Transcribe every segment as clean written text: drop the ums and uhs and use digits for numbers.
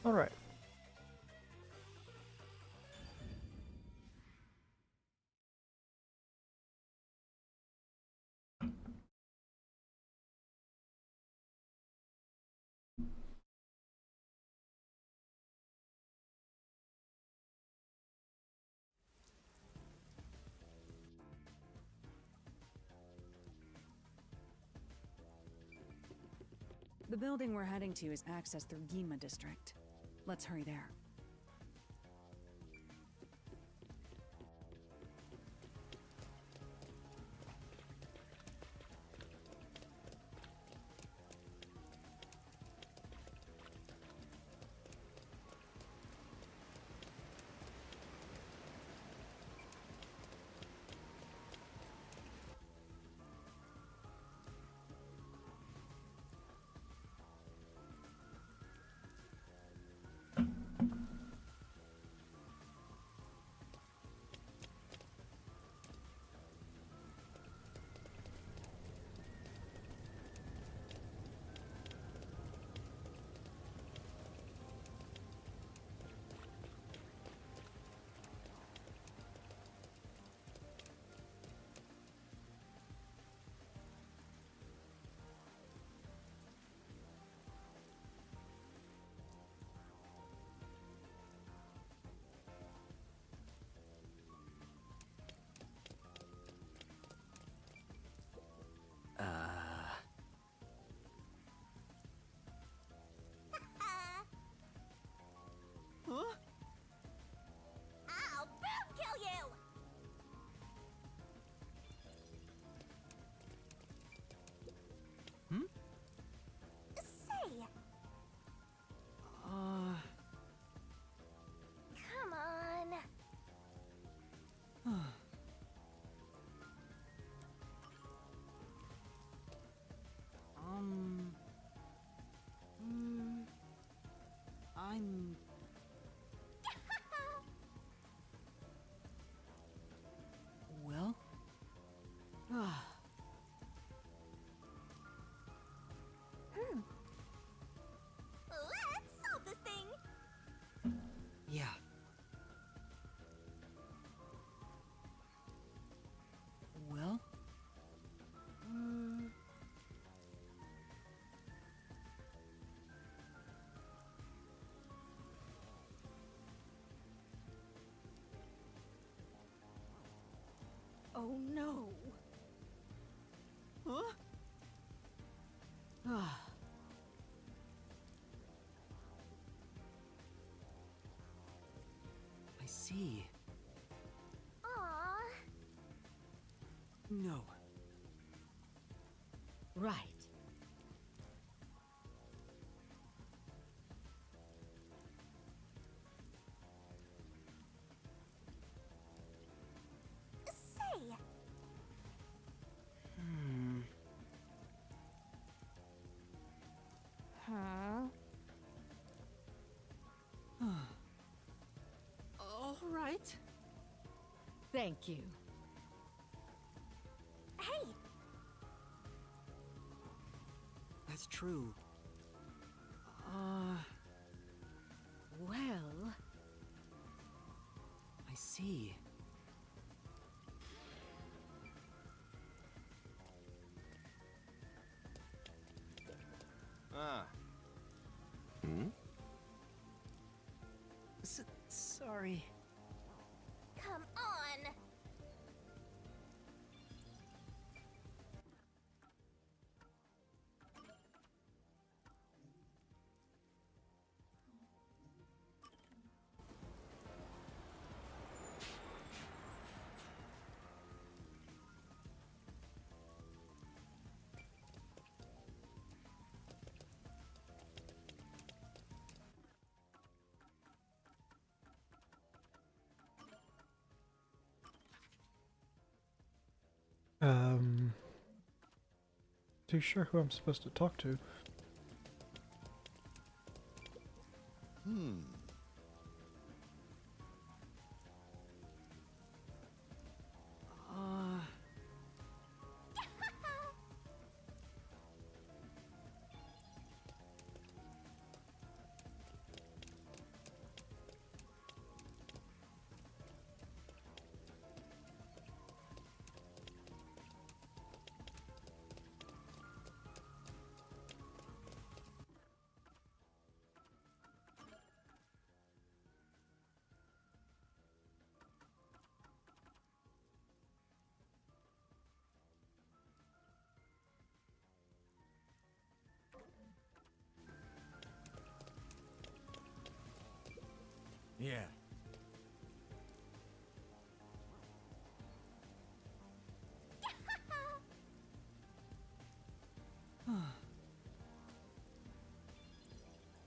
Alright. The building we're heading to is accessed through Gima District. Let's hurry there. Huh? I'll boom kill you! Hmm? Say, come on. I'm... Well? Let's solve this thing. Yeah. Well? Oh no. Huh? I see. Aww. No. Right. Say, Huh? All right. Thank you. hey, That's true. Well, I see. Ah. Hmm? Sorry. come on. Too sure who I'm supposed to talk to. Hmm. Yeah.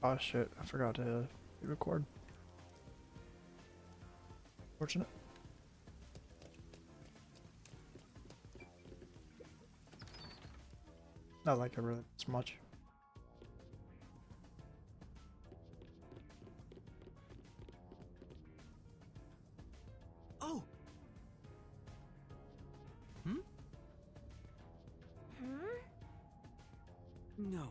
Oh shit, I forgot to record. Fortunate. Not like I really this much. Oh! Hmm? No.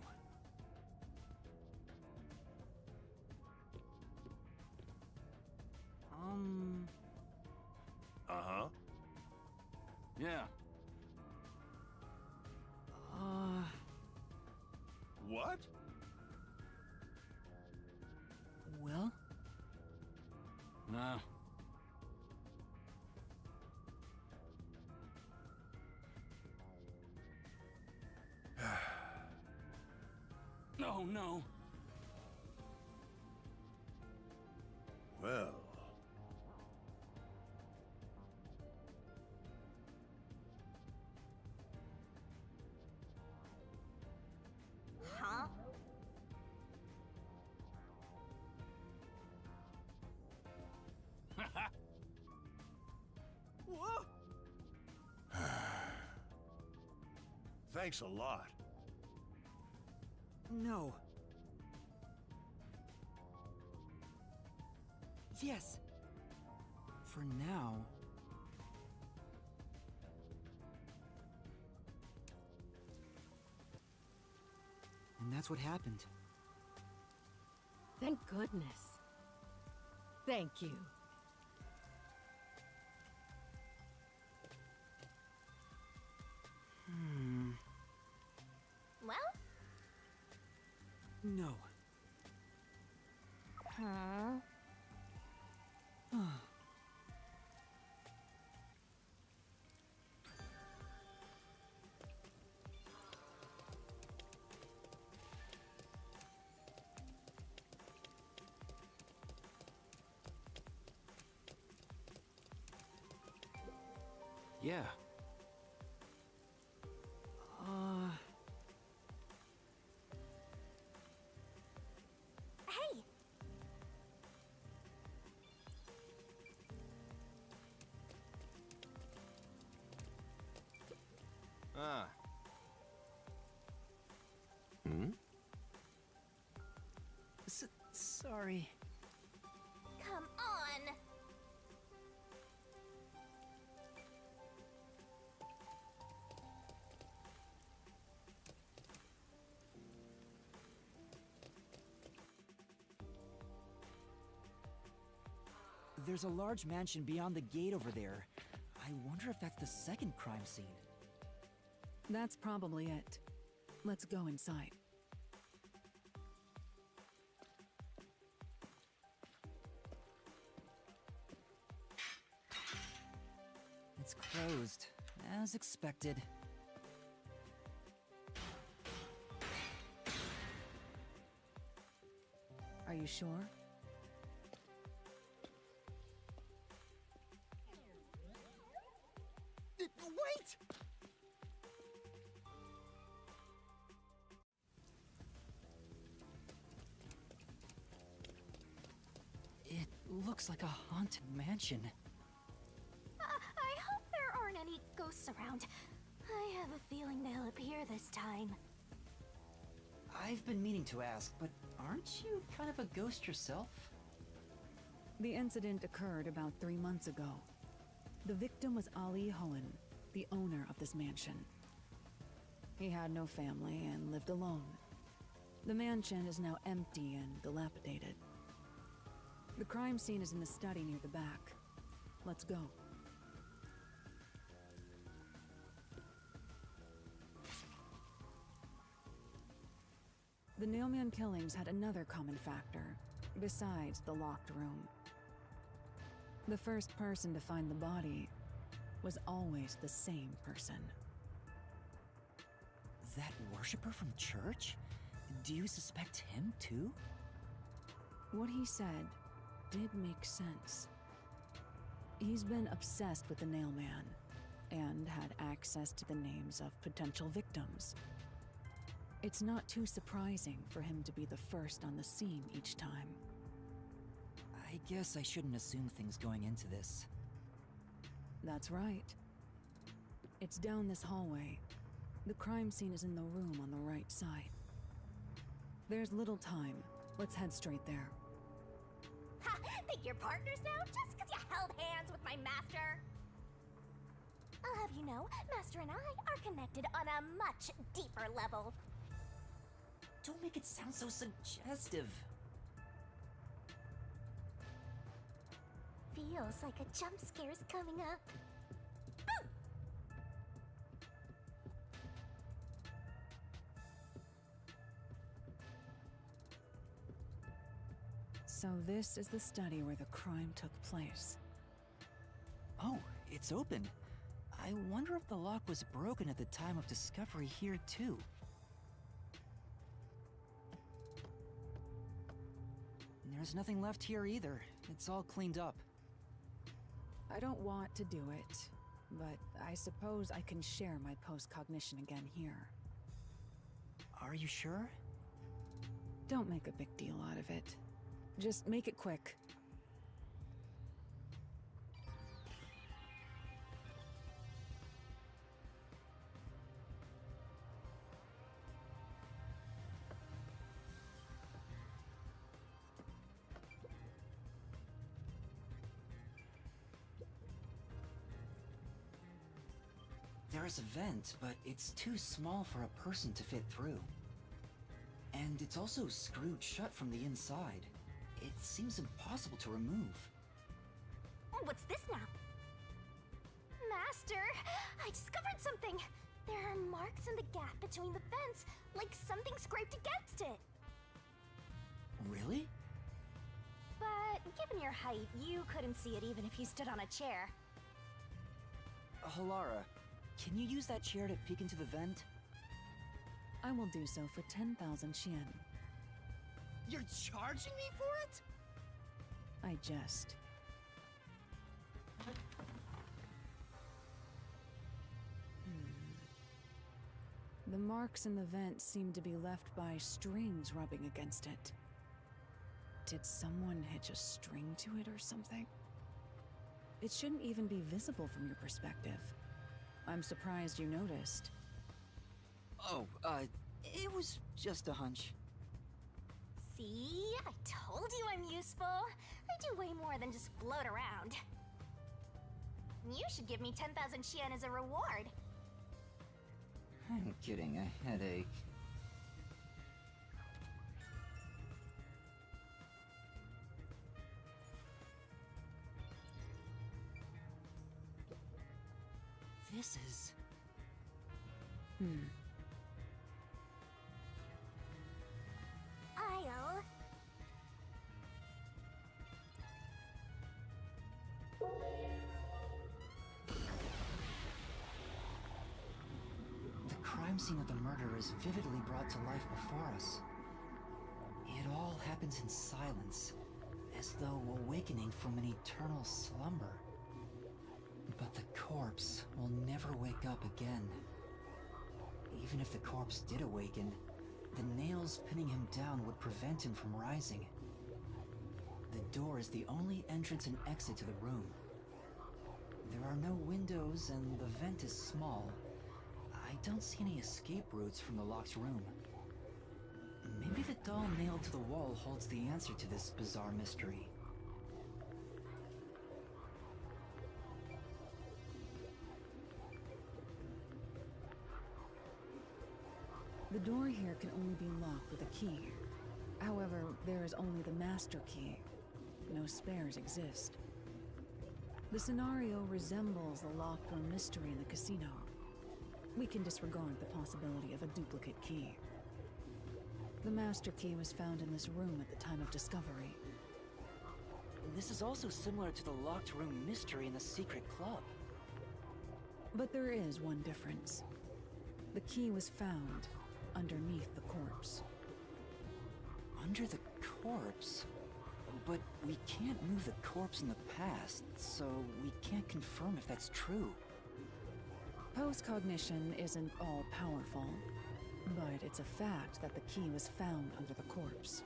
Uh-huh. Yeah. What? Well? No. No, no. Well. Huh? Whoa! Thanks a lot. No. Yes. For now. And that's what happened. Thank goodness. Thank you. Well, No. Huh? Yeah. hey, Ah. Hmm? Sorry. come on. There's a large mansion beyond the gate over there. I wonder if that's the second crime scene. That's probably it. Let's go inside. It's closed, as expected. Are you sure? Wait! It looks like a haunted mansion. I hope there aren't any ghosts around. I have a feeling they'll appear this time. I've been meaning to ask, but aren't you kind of a ghost yourself? The incident occurred about 3 months ago. The victim was Ali Hohen, the owner of this mansion. He had no family and lived alone. The mansion is now empty and dilapidated. The crime scene is in the study near the back. Let's go. The Neomyan killings had another common factor, besides the locked room. The first person to find the body was always the same person. That worshiper from church? Do you suspect him too? What he said did make sense. He's been obsessed with the Nail Man, and had access to the names of potential victims. It's not too surprising for him to be the first on the scene each time. I guess I shouldn't assume things going into this. That's right. It's down this hallway. The crime scene is in the room on the right side. There's little time. Let's head straight there. Ha! Think you're partners now just because you held hands with my master? I'll have you know, Master and I are connected on a much deeper level. Don't make it sound so suggestive. Feels like a jump scare's coming up. So this is the study where the crime took place. Oh, it's open. I wonder if the lock was broken at the time of discovery here, too. There's nothing left here either. It's all cleaned up. I don't want to do it, but I suppose I can share my post-cognition again here. Are you sure? Don't make a big deal out of it. Just make it quick. There's a vent, but it's too small for a person to fit through. And it's also screwed shut from the inside. It seems impossible to remove. What's this now? Master, I discovered something. There are marks in the gap between the vents, like something scraped against it. Really? But given your height, you couldn't see it even if you stood on a chair. Halara, can you use that chair to peek into the vent? I will do so for 10,000 Xian. You're charging me for it? I jest. The marks in the vent seem to be left by strings rubbing against it. Did someone hitch a string to it or something? It shouldn't even be visible from your perspective. I'm surprised you noticed. Oh, it was just a hunch. See? I told you I'm useful. I do way more than just float around. You should give me 10,000 Xian as a reward. I'm getting a headache. This is... I'll... The crime scene of the murder is vividly brought to life before us. It all happens in silence, as though awakening from an eternal slumber. But the corpse will never wake up again. Even if the corpse did awaken, the nails pinning him down would prevent him from rising. The door is the only entrance and exit to the room. There are no windows and the vent is small. I don't see any escape routes from the locked room. Maybe the doll nailed to the wall holds the answer to this bizarre mystery. The door here can only be locked with a key. However, there is only the master key. No spares exist. The scenario resembles the locked room mystery in the casino. We can disregard the possibility of a duplicate key. The master key was found in this room at the time of discovery. This is also similar to the locked room mystery in the secret club. But there is one difference. The key was found underneath the corpse. Under the corpse? But we can't move the corpse in the past, so we can't confirm if that's true. Post-cognition isn't all-powerful, but it's a fact that the key was found under the corpse.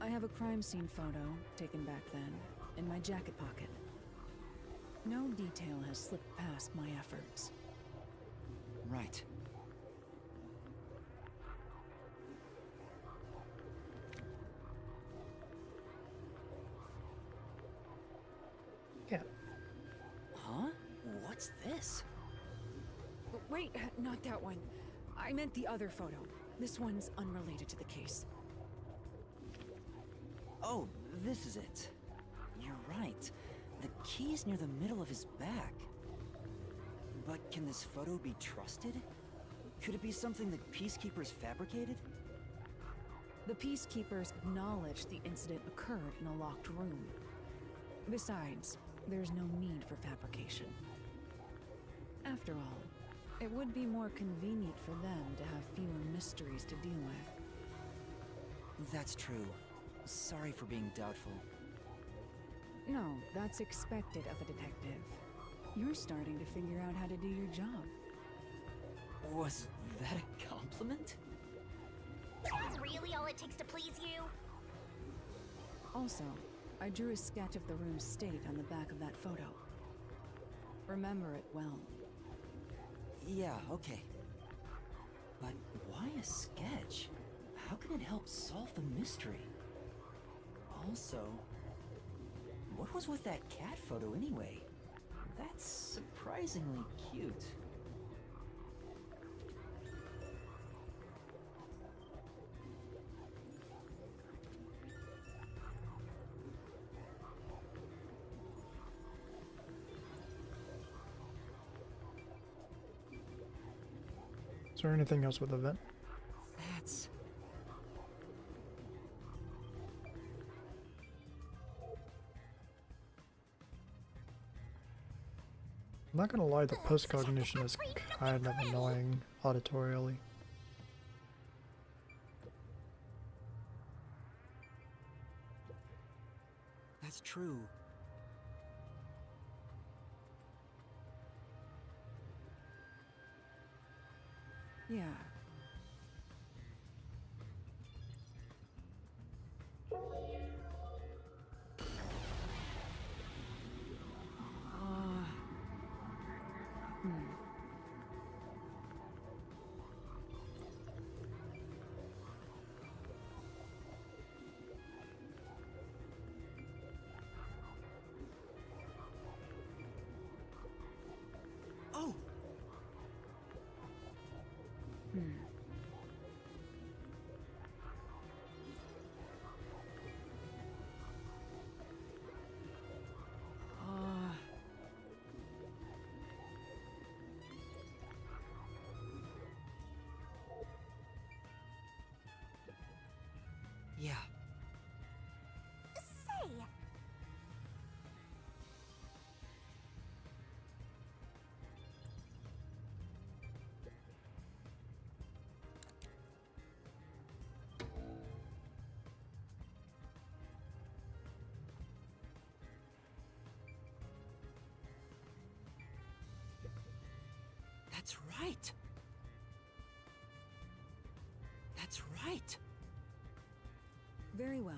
I have a crime scene photo, taken back then, in my jacket pocket. No detail has slipped past my efforts. Right. Yeah. Huh? What's this? Wait, not that one. I meant the other photo. This one's unrelated to the case. Oh, this is it. You're right. The key's near the middle of his back. But can this photo be trusted? Could it be something the Peacekeepers fabricated? The Peacekeepers acknowledged the incident occurred in a locked room. Besides, there's no need for fabrication. After all, it would be more convenient for them to have fewer mysteries to deal with. That's true. Sorry for being doubtful. No, that's expected of a detective. You're starting to figure out how to do your job. Was that a compliment? Is that really all it takes to please you? Also, I drew a sketch of the room's state on the back of that photo. Remember it well. Yeah, okay. But why a sketch? How can it help solve the mystery? Also, what was with that cat photo anyway? That's surprisingly cute. Is there anything else with the vent? That's... I'm not gonna lie, the post-cognition is kind of annoying auditorially. That's true. Yeah. Oh! Yeah. Say, That's right. That's right. Very well.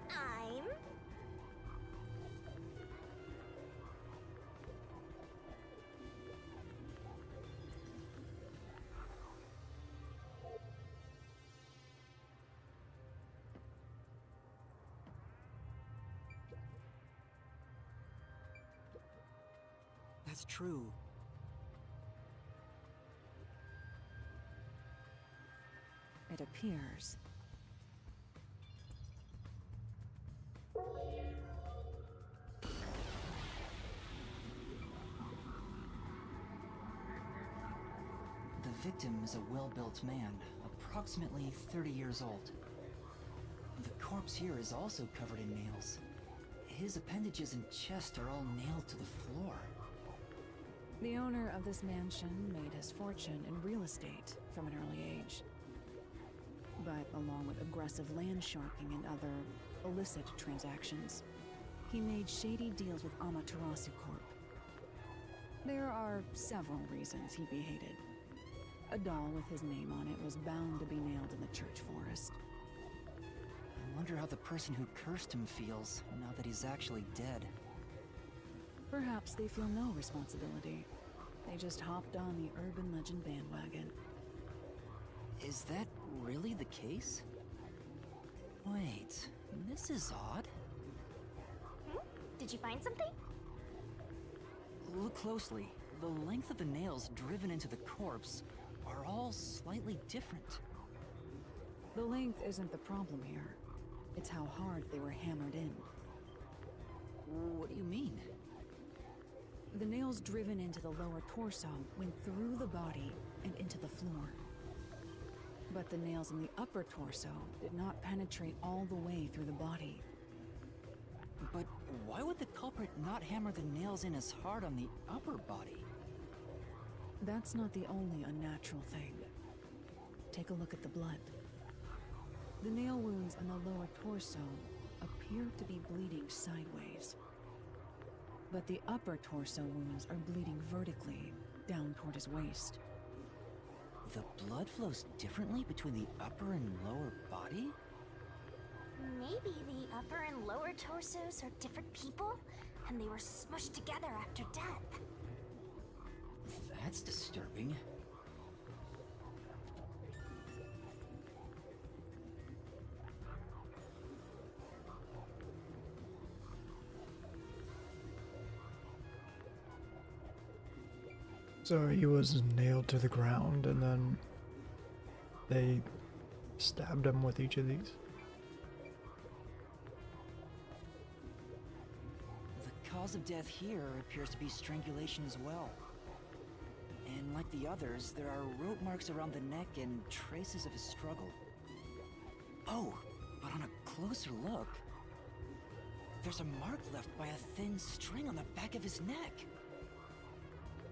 I'm... That's true. It appears. The victim is a well-built man, approximately 30 years old. corpse here is also covered in nails. His appendages and chest are all nailed to the floor. The owner of this mansion made his fortune in real estate from an early age. But along with aggressive land sharking and other illicit transactions, he made shady deals with Amaterasu Corp. There are several reasons he'd be hated. A doll with his name on it was bound to be nailed in the church forest. I wonder how the person who cursed him feels now that he's actually dead. Perhaps they feel no responsibility. They just hopped on the urban legend bandwagon. Is that really the case? Wait, this is odd. Did you find something? Look closely. The length of the nails driven into the corpse are all slightly different. The length isn't the problem here. It's how hard they were hammered in. What do you mean? The nails driven into the lower torso went through the body and into the floor. But the nails in the upper torso did not penetrate all the way through the body. But why would the culprit not hammer the nails in as hard on the upper body? That's not the only unnatural thing. Take a look at the blood. The nail wounds on the lower torso appear to be bleeding sideways. But the upper torso wounds are bleeding vertically down toward his waist. The blood flows differently between the upper and lower body? Maybe the upper and lower torsos are different people, and they were smushed together after death. That's disturbing. So he was nailed to the ground and then they stabbed him with each of these? The cause of death here appears to be strangulation as well. And like the others, there are rope marks around the neck and traces of a struggle. Oh, but on a closer look, there's a mark left by a thin string on the back of his neck.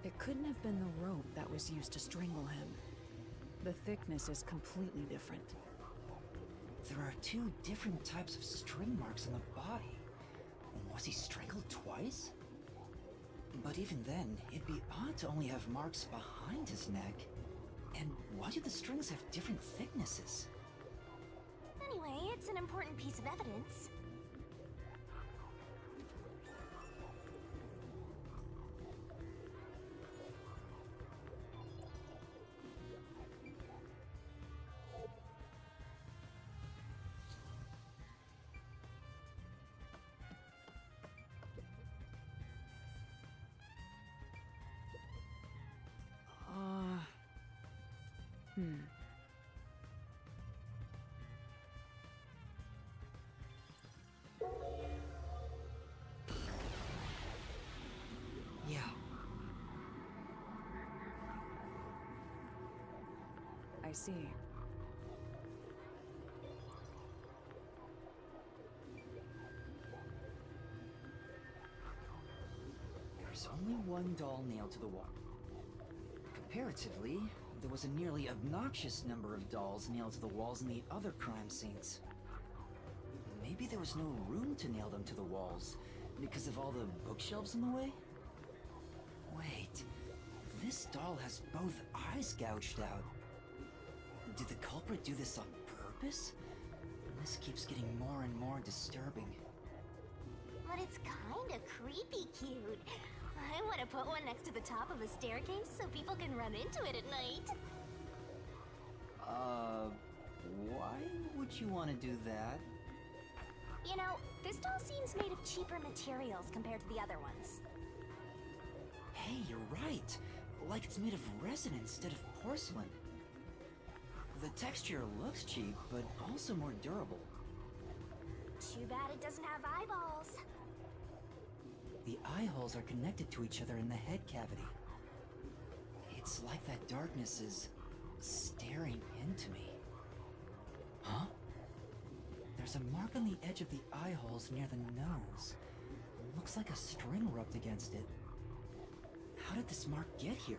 It couldn't have been the rope that was used to strangle him. The thickness is completely different. There are two different types of string marks on the body. Was he strangled twice? But even then, it'd be odd to only have marks behind his neck. And why do the strings have different thicknesses? Anyway, it's an important piece of evidence. Yeah. I see. There's only one doll nailed to the wall. Comparatively, there was a nearly obnoxious number of dolls nailed to the walls in the other crime scenes. Maybe there was no room to nail them to the walls because of all the bookshelves in the way? Wait, this doll has both eyes gouged out. Did the culprit do this on purpose? This keeps getting more and more disturbing. But it's kinda creepy cute. I want to put one next to the top of a staircase so people can run into it at night. Why would you want to do that? You know, this doll seems made of cheaper materials compared to the other ones. Hey, you're right. Like it's made of resin instead of porcelain. The texture looks cheap, but also more durable. Too bad it doesn't have eyeballs. The eye holes are connected to each other in the head cavity. It's like that darkness is staring into me. Huh? There's a mark on the edge of the eye holes near the nose. Looks like a string rubbed against it. How did this mark get here?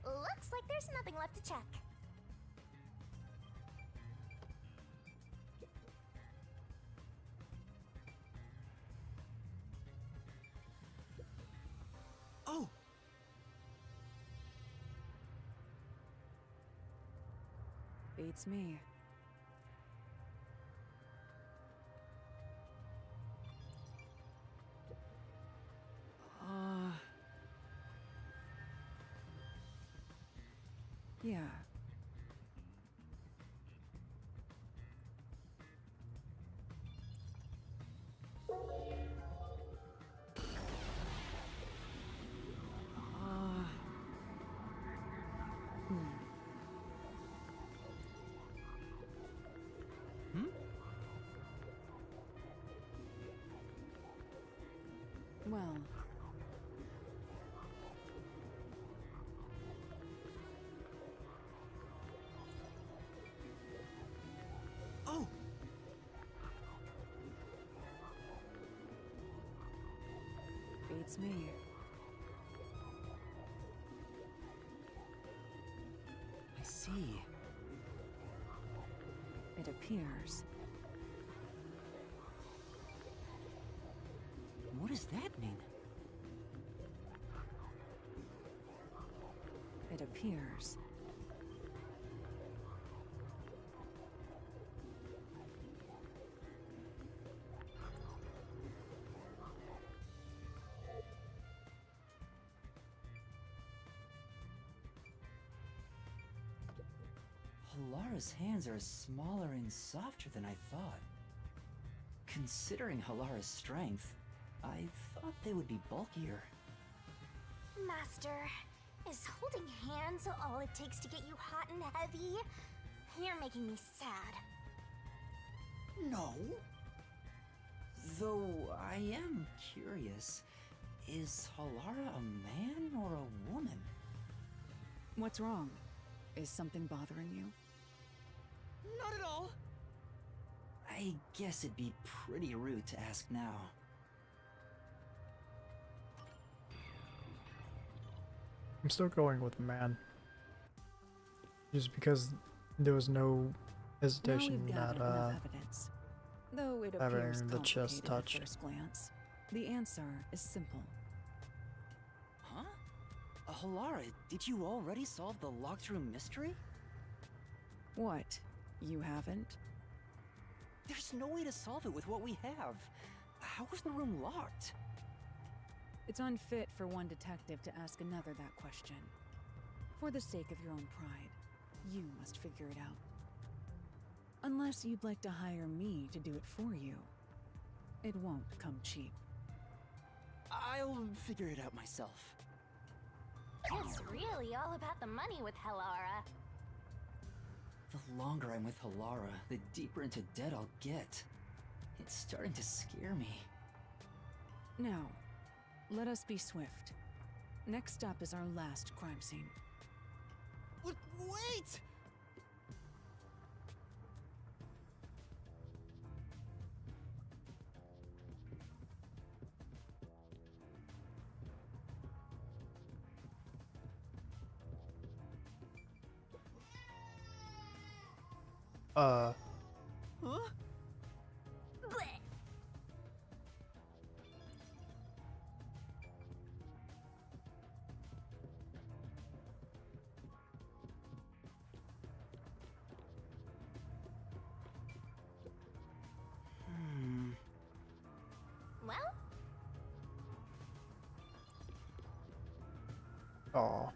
Looks like there's nothing left to check. Oh! Beats me. Yeah. Well, Oh! beats me. I see. It appears. What does that mean? It appears. Halara's hands are smaller and softer than I thought. Considering Halara's strength, I thought they would be bulkier. Master, is holding hands all it takes to get you hot and heavy? You're making me sad. No. Though I am curious, is Halara a man or a woman? What's wrong? Is something bothering you? Not at all. I guess it'd be pretty rude to ask now. I'm still going with man. Just because there was no Now hesitation we've that gathered enough evidence. Though it having appears the chest complicated touch. at first glance, the answer is simple. Huh? Halara, did you already solve the locked room mystery? What? You haven't? There's no way to solve it with what we have. How was the room locked? It's unfit for one detective to ask another that question. For the sake of your own pride, you must figure it out. Unless you'd like to hire me to do it for you. It won't come cheap. I'll figure it out myself. It's really all about the money with Halara. The longer I'm with Halara, the deeper into debt I'll get. It's starting to scare me. Now, let us be swift. Next up is our last crime scene. Wait! uh Huh? Blech. Well, oh.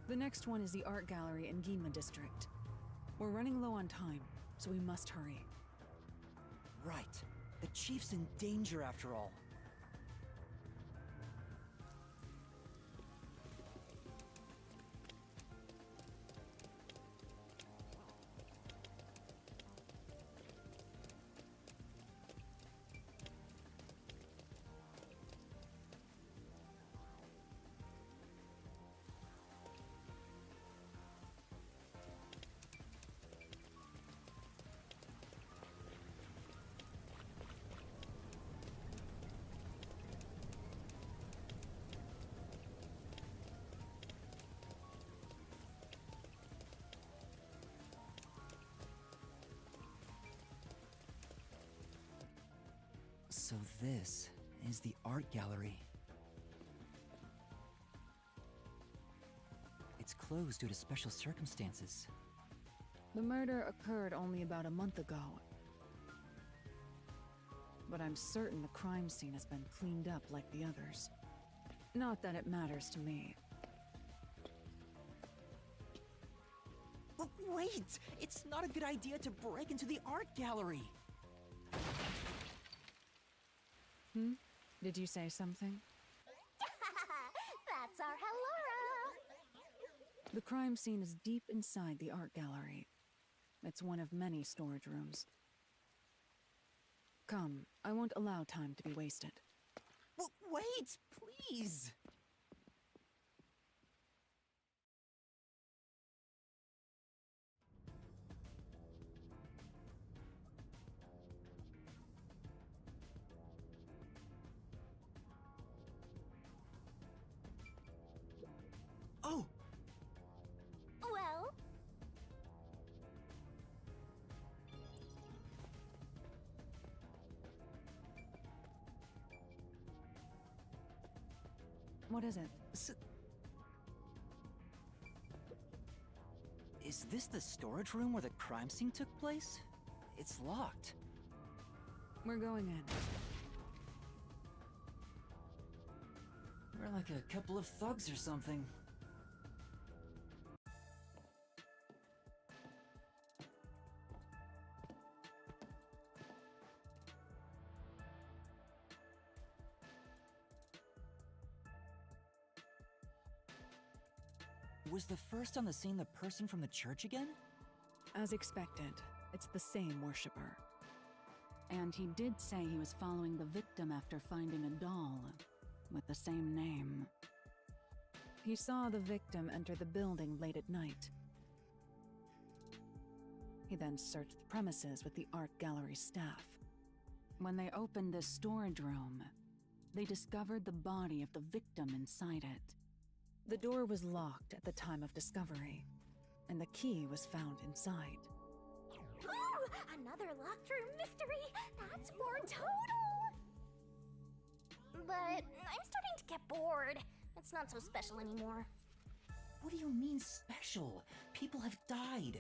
The next one is the art gallery in Ginma district. We're running low on time, so we must hurry. Right. The chief's in danger after all. So this is the art gallery. It's closed due to special circumstances. The murder occurred only about a month ago. But I'm certain the crime scene has been cleaned up like the others. Not that it matters to me. Wait! It's not a good idea to break into the art gallery! Did you say something? That's our Hellora! The crime scene is deep inside the art gallery. It's one of many storage rooms. Come, I won't allow time to be wasted. Wait, please! Oh! Well, What is it? Is this the storage room where the crime scene took place? It's locked. We're going in. We're like a couple of thugs or something. Was the first on the scene the person from the church again? As expected, it's the same worshipper. And he did say he was following the victim after finding a doll with the same name. He saw the victim enter the building late at night. He then searched the premises with the art gallery staff. When they opened this storage room, they discovered the body of the victim inside it. The door was locked at the time of discovery, and the key was found inside. ooh, another locked room mystery! That's more total! But I'm starting to get bored. It's not so special anymore. What do you mean special? People have died.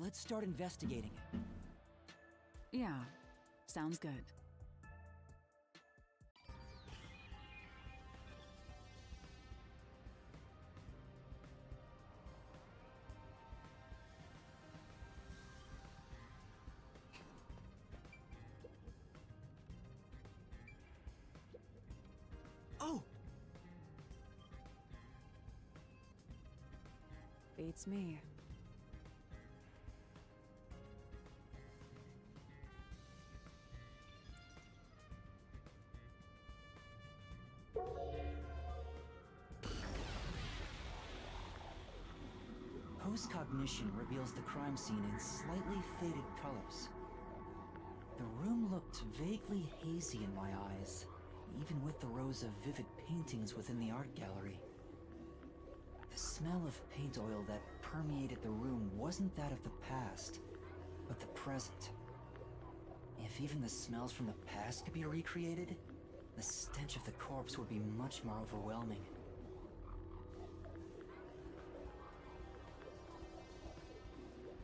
Let's start investigating. Yeah, sounds good. Oh! Beats me. Post-cognition reveals the crime scene in slightly faded colors. The room looked vaguely hazy in my eyes, even with the rows of vivid paintings within the art gallery. The smell of paint oil that permeated the room wasn't that of the past, but the present. If even the smells from the past could be recreated, the stench of the corpse would be much more overwhelming.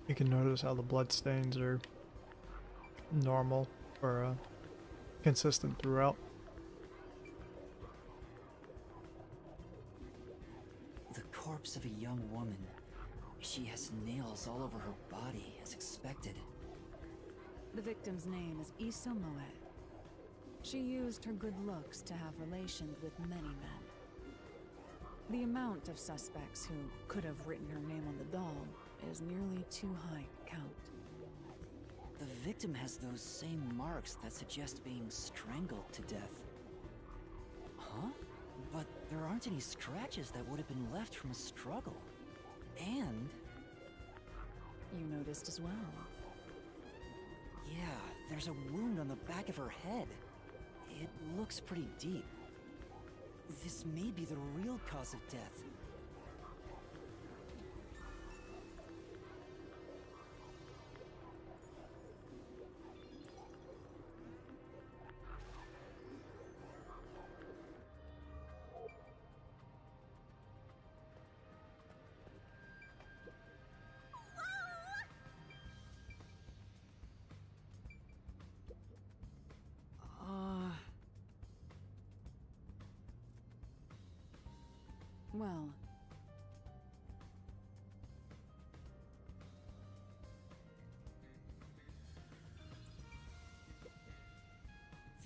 You can notice how the blood stains are normal or consistent throughout. The corpse of a young woman. She has nails all over her body, as expected. The victim's name is Isamoe. She used her good looks to have relations with many men. The amount of suspects who could have written her name on the doll is nearly too high to count. The victim has those same marks that suggest being strangled to death. Huh? But there aren't any scratches that would have been left from a struggle. And... You noticed as well. yeah, there's a wound on the back of her head. It looks pretty deep. This may be the real cause of death. Well,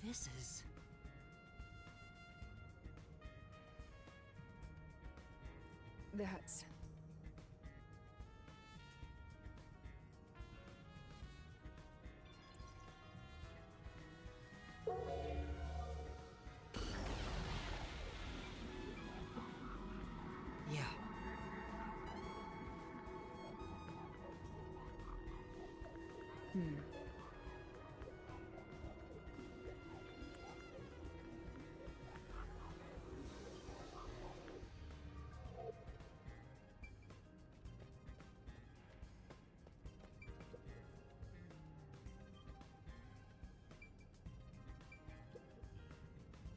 This is... that's... Yeah. Hmm.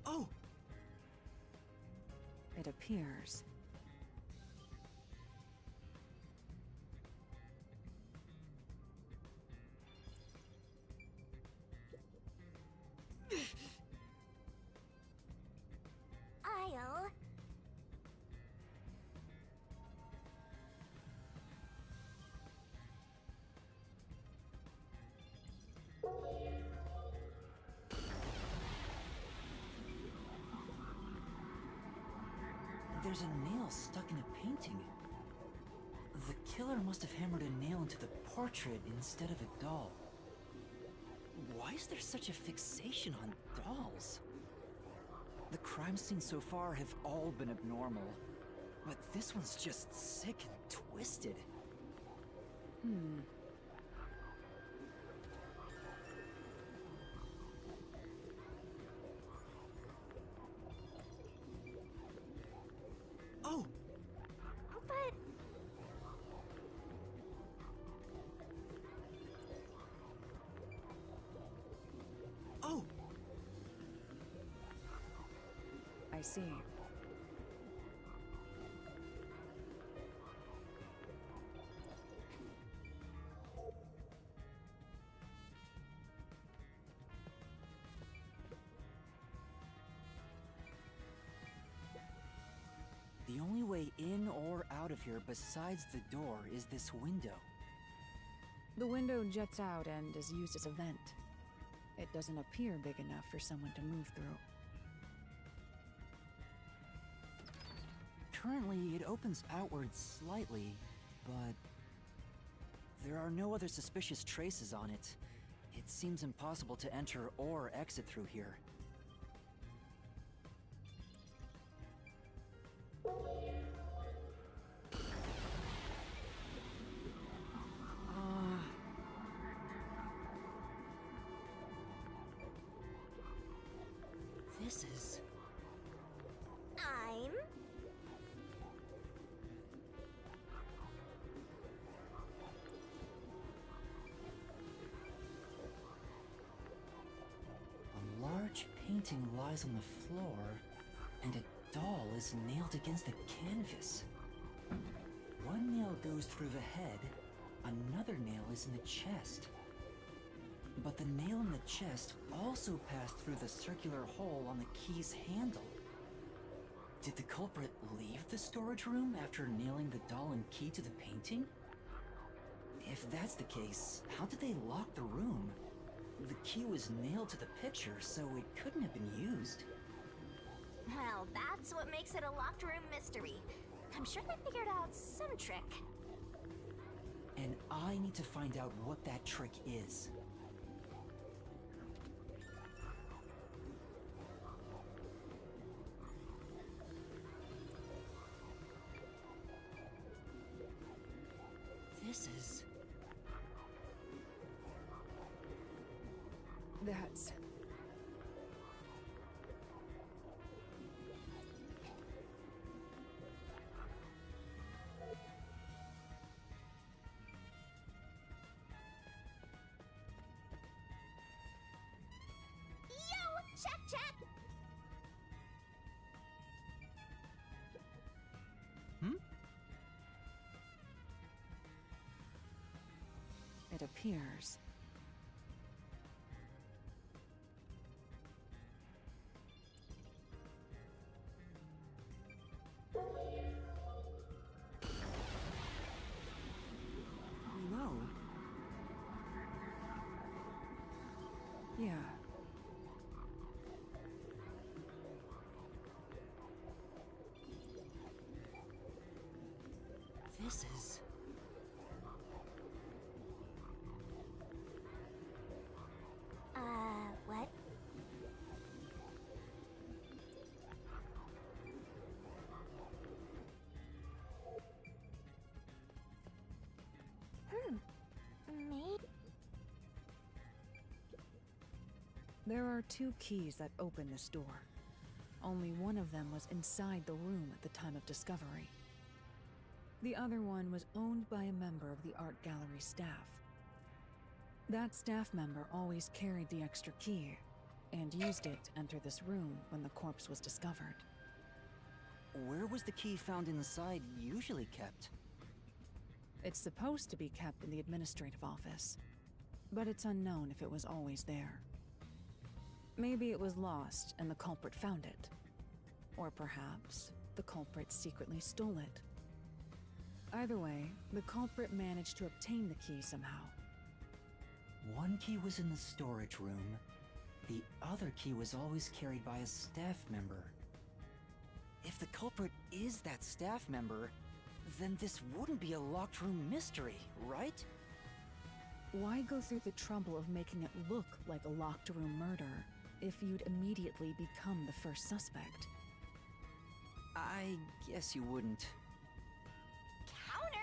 Oh! It appears. I'll... There's a nail stuck in a painting. The killer must have hammered a nail into the portrait instead of a doll. Why is there such a fixation on dolls? The crime scenes so far have all been abnormal, but this one's just sick and twisted. Hmm. Oh! But... Oh! I see. The only way in or out of here besides the door is this window. The window juts out and is used as a vent. It doesn't appear big enough for someone to move through. Currently, it opens outwards slightly, but there are no other suspicious traces on it. It seems impossible to enter or exit through here. This is... I'm... A large painting lies on the floor, and a doll is nailed against the canvas. One nail goes through the head, another nail is in the chest. But the nail in the chest also passed through the circular hole on the key's handle. Did the culprit leave the storage room after nailing the doll and key to the painting? If that's the case, how did they lock the room? The key was nailed to the picture, so it couldn't have been used. Well, that's what makes it a locked room mystery. I'm sure they figured out some trick. And I need to find out what that trick is. This is... That's... Yo! Check, check! It appears. This is... What? Me? There are 2 keys that open this door. Only one of them was inside the room at the time of discovery. The other one was owned by a member of the art gallery staff. That staff member always carried the extra key and used it to enter this room when the corpse was discovered. Where was the key found inside usually kept? It's supposed to be kept in the administrative office, but it's unknown if it was always there. Maybe it was lost and the culprit found it. Or perhaps the culprit secretly stole it. Either way, the culprit managed to obtain the key somehow. One key was in the storage room. The other key was always carried by a staff member. If the culprit is that staff member, then this wouldn't be a locked room mystery, right? Why go through the trouble of making it look like a locked room murder if you'd immediately become the first suspect? I guess you wouldn't. Countered?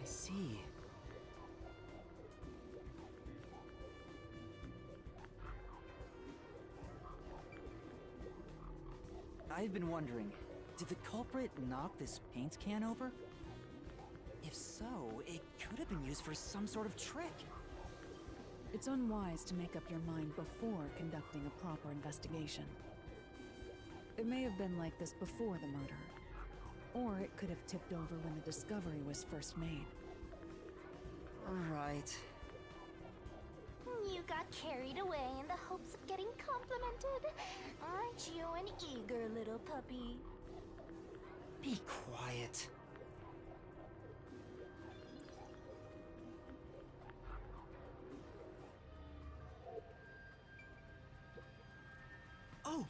I see. I've been wondering, did the culprit knock this paint can over? If so, it could have been used for some sort of trick. It's unwise to make up your mind before conducting a proper investigation. It may have been like this before the murder, or it could have tipped over when the discovery was first made. Right. You got carried away in the hopes of getting complimented. Aren't you an eager little puppy? Be quiet. Oh!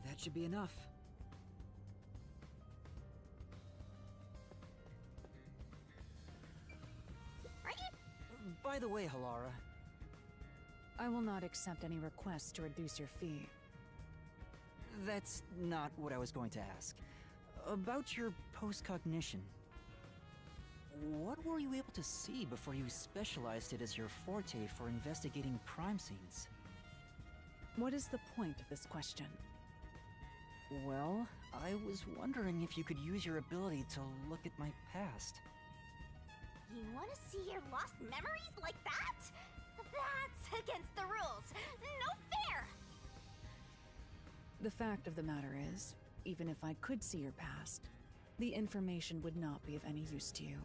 That should be enough. By the way, Halara, I will not accept any requests to reduce your fee. that's not what I was going to ask. About your post-cognition. What were you able to see before you specialized it as your forte for investigating crime scenes? What is the point of this question? Well, I was wondering if you could use your ability to look at my past. You want to see your lost memories like that? That's against the rules. No fair! The fact of the matter is, even if I could see your past, the information would not be of any use to you.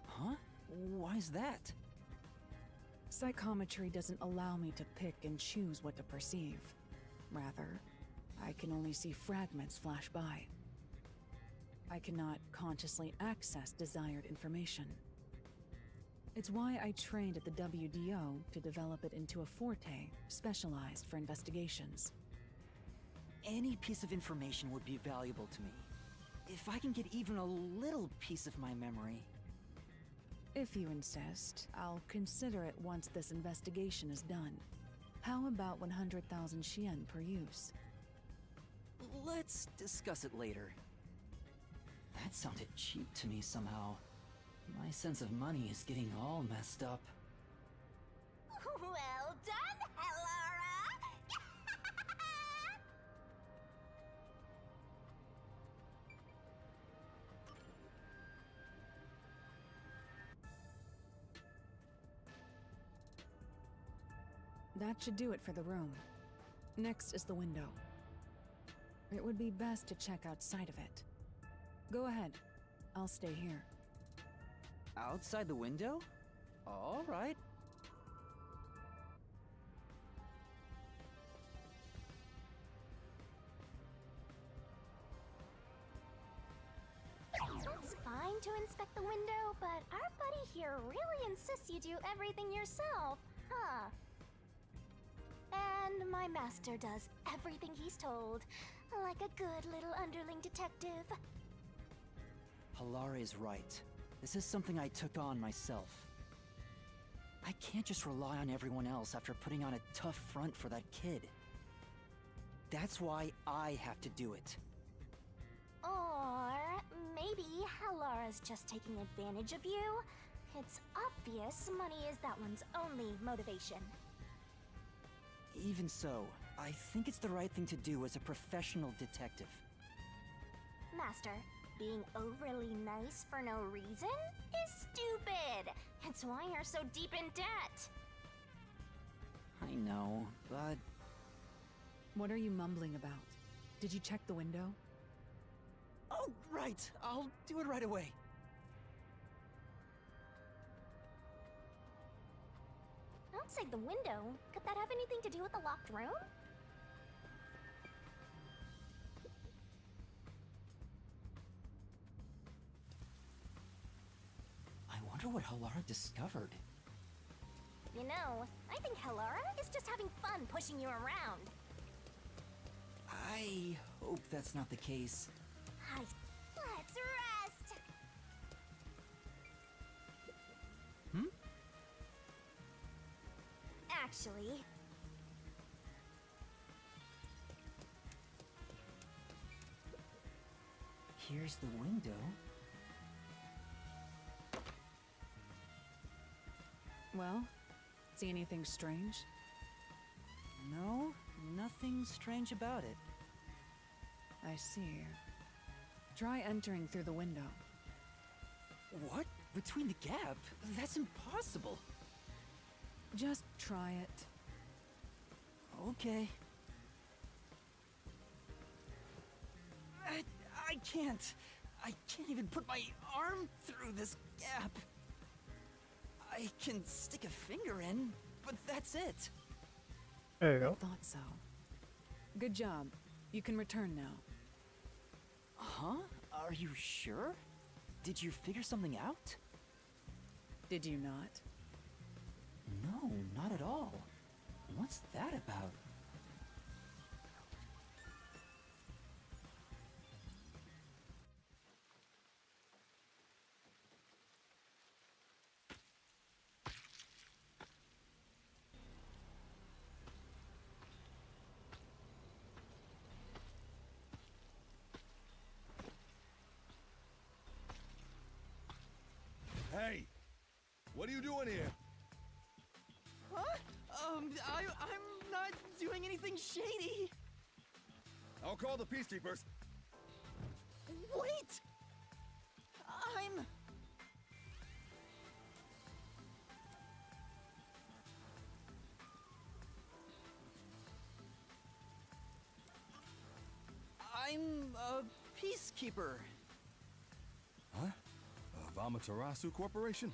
Huh? Why's that? Psychometry doesn't allow me to pick and choose what to perceive. Rather, I can only see fragments flash by. I cannot consciously access desired information. It's why I trained at the WDO to develop it into a forte specialized for investigations. Any piece of information would be valuable to me. If I can get even a little piece of my memory. If you insist, I'll consider it once this investigation is done. How about 100,000 Xian per use? Let's discuss it later. That sounded cheap to me somehow. My sense of money is getting all messed up. Well done, Halara! That should do it for the room. Next is the window. It would be best to check outside of it. Go ahead. I'll stay here. Outside the window? All right. It's fine to inspect the window, but our buddy here really insists you do everything yourself, huh? And my master does everything he's told, like a good little underling detective. Halara is right. This is something I took on myself. I can't just rely on everyone else after putting on a tough front for that kid. That's why I have to do it. Or maybe Halara's just taking advantage of you. It's obvious money is that one's only motivation. Even so, I think it's the right thing to do as a professional detective. Master, being overly nice for no reason is stupid. It's why you're so deep in debt. I know, but... What are you mumbling about? Did you check the window? Oh, right! I'll do it right away. Outside the window? Could that have anything to do with the locked room? I wonder what Halara discovered. You know, I think Halara is just having fun pushing you around. I hope that's not the case. Let's rest! Hmm? Actually... Here's the window. Well, see anything strange? No, nothing strange about it. I see. Try entering through the window. What? Between the gap? That's impossible. Just try it. Okay. I can't. I can't even put my arm through this gap. I can stick a finger in, but that's it. There you go. Thought so. Good job. You can return now. Huh? Are you sure? Did you figure something out? Did you not? No, not at all. What's that about? Hey! What are you doing here? Huh? I'm not doing anything shady. I'll call the peacekeepers. Wait! I'm a peacekeeper. Huh? Of Amaterasu Corporation?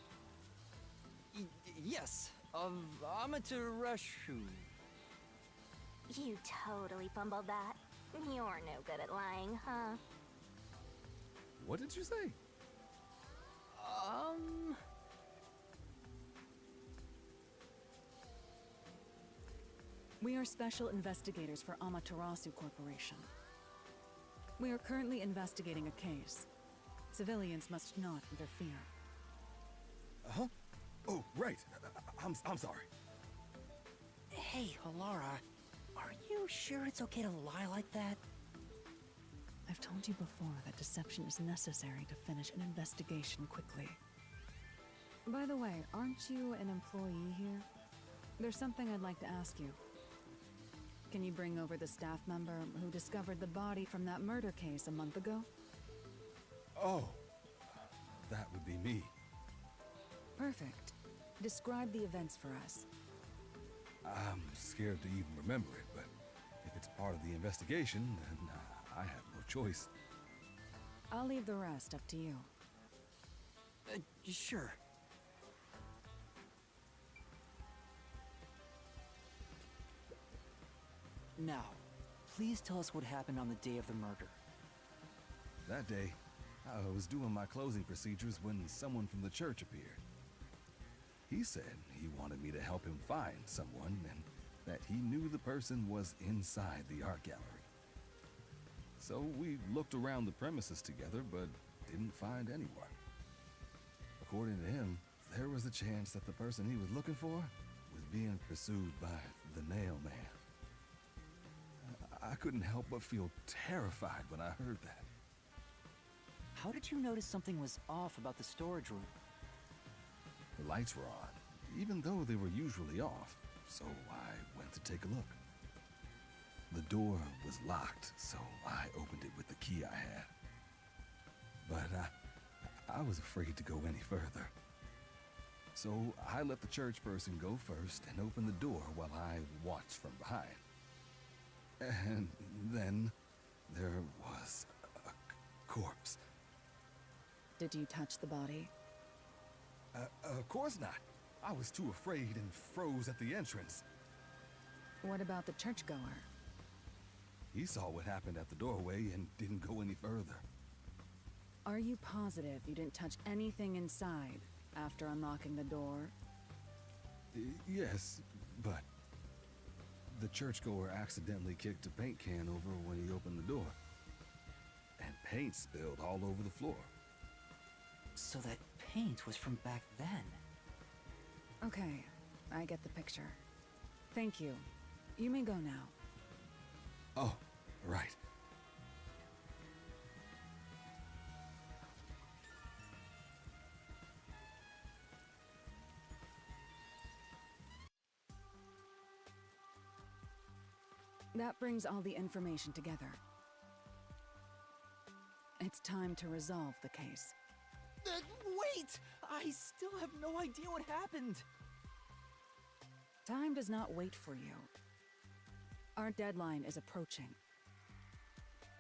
Yes, of Amaterasu. You totally fumbled that. You're no good at lying, huh? What did you say? We are special investigators for Amaterasu Corporation. We are currently investigating a case. Civilians must not interfere. Huh? Oh, right. I'm sorry. Hey, Halara, are you sure it's okay to lie like that? I've told you before that deception is necessary to finish an investigation quickly. By the way, aren't you an employee here? There's something I'd like to ask you. Can you bring over the staff member who discovered the body from that murder case a month ago? Oh, that would be me. Perfect. Describe the events for us. I'm scared to even remember it, but if it's part of the investigation, then I have no choice. I'll leave the rest up to you. Sure. Now, please tell us what happened on the day of the murder. That day, I was doing my closing procedures when someone from the church appeared. He said he wanted me to help him find someone and that he knew the person was inside the art gallery. So we looked around the premises together, but didn't find anyone. According to him, there was a chance that the person he was looking for was being pursued by the Nail Man. I couldn't help but feel terrified when I heard that. How did you notice something was off about the storage room? The lights were on, even though they were usually off, so I went to take a look. The door was locked, so I opened it with the key I had. But I was afraid to go any further. So I let the church person go first and open the door while I watched from behind. And then there was a corpse. Did you touch the body? Of course not. I was too afraid and froze at the entrance. What about the churchgoer? He saw what happened at the doorway and didn't go any further. Are you positive you didn't touch anything inside after unlocking the door? Yes, but the churchgoer accidentally kicked a paint can over when he opened the door. And paint spilled all over the floor. So that paint was from back then. Okay, I get the picture. Thank you. You may go now. Oh, right. That brings all the information together. It's time to resolve the case. Wait! I still have no idea what happened. Time does not wait for you. Our deadline is approaching.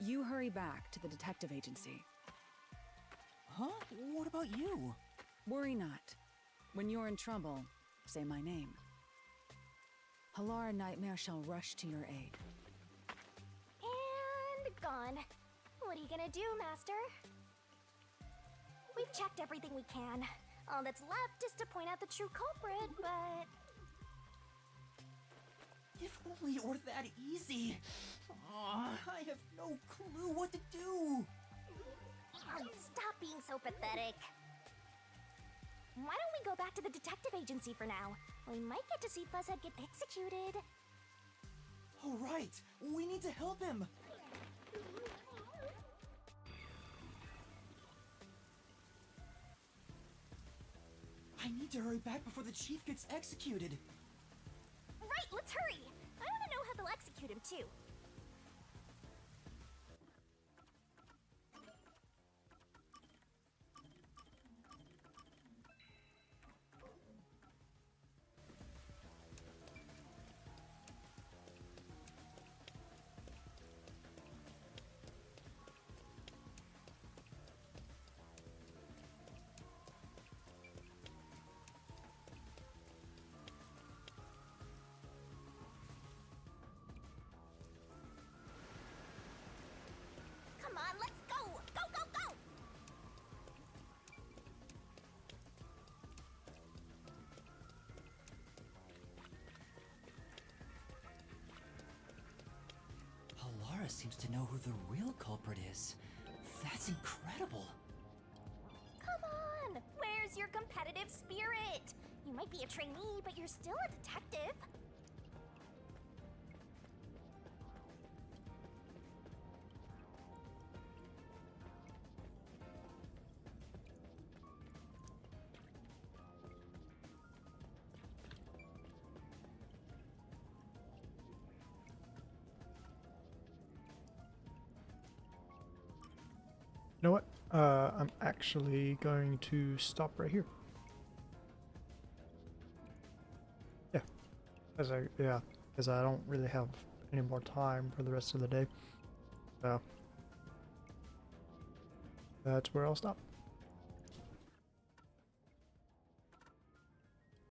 You hurry back to the detective agency. Huh? What about you? Worry not. When you're in trouble, say my name. Halara Nightmare shall rush to your aid. And gone. What are you gonna do, Master? We've checked everything we can. All that's left is to point out the true culprit, but... If only it were that easy. I have no clue what to do. Stop being so pathetic. Why don't we go back to the detective agency for now? We might get to see Fuzzhead get executed. Oh, right. We need to help him. I need to hurry back before the chief gets executed. Right, let's hurry! I want to know how they'll execute him, too. Come on, let's go! Go, go, go! Halara seems to know who the real culprit is. That's incredible. Come on! Where's your competitive spirit? You might be a trainee, but you're still a detective. You know what? I'm actually going to stop right here. Yeah, as I don't really have any more time for the rest of the day. So that's where I'll stop.